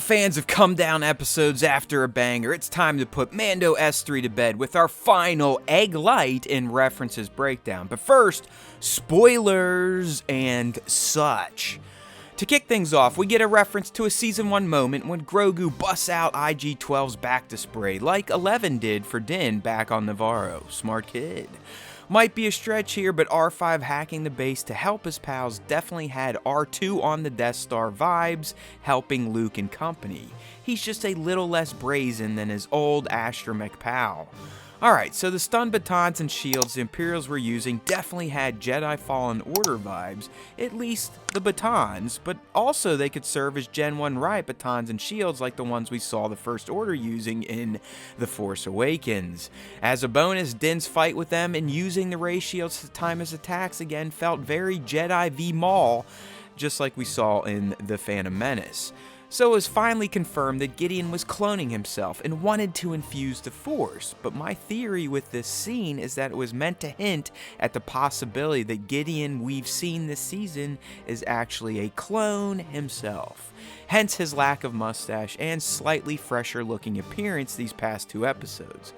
fans of come down episodes after a banger, it's time to put Mando S3 to bed with our final Egg Light and references breakdown. But first, spoilers and such. To kick things off, we get a reference to a Season 1 moment when Grogu busts out IG-12's back spray like Eleven did for Din back on Navarro. Smart kid. Might be a stretch here, but R5 hacking the base to help his pals definitely had R2 on the Death Star vibes, helping Luke and company. He's just a little less brazen than his old astromech pal. Alright, so the stun batons and shields the Imperials were using definitely had Jedi Fallen Order vibes, at least the batons, but also they could serve as Gen 1 riot batons and shields like the ones we saw the First Order using in The Force Awakens. As a bonus, Din's fight with them and using the ray shields to time his attacks again felt very Jedi v Maul, just like we saw in The Phantom Menace. So it was finally confirmed that Gideon was cloning himself and wanted to infuse the Force, but my theory with this scene is that it was meant to hint at the possibility that Gideon we've seen this season is actually a clone himself. Hence his lack of mustache and slightly fresher looking appearance these past 2 episodes.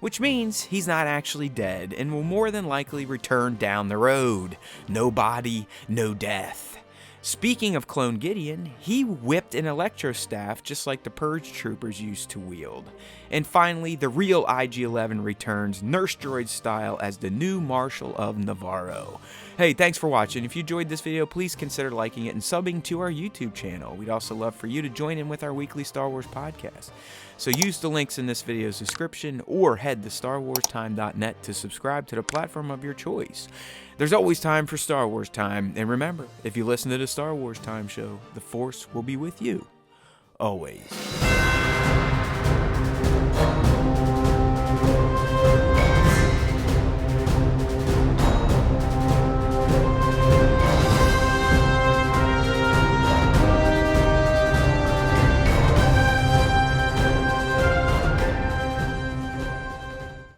Which means he's not actually dead and will more than likely return down the road. No body, no death. Speaking of clone Gideon, he whipped an electro staff just like the Purge troopers used to wield. And finally, the real IG-11 returns Nurse Droid style as the new Marshal of Navarro. Hey, thanks for watching. If you enjoyed this video, please consider liking it and subbing to our YouTube channel. We'd also love for you to join in with our weekly Star Wars podcast. So use the links in this video's description or head to StarWarsTime.net to subscribe to the platform of your choice. There's always time for Star Wars Time, and remember, if you listen to the Star Wars Time show, the Force will be with you, always.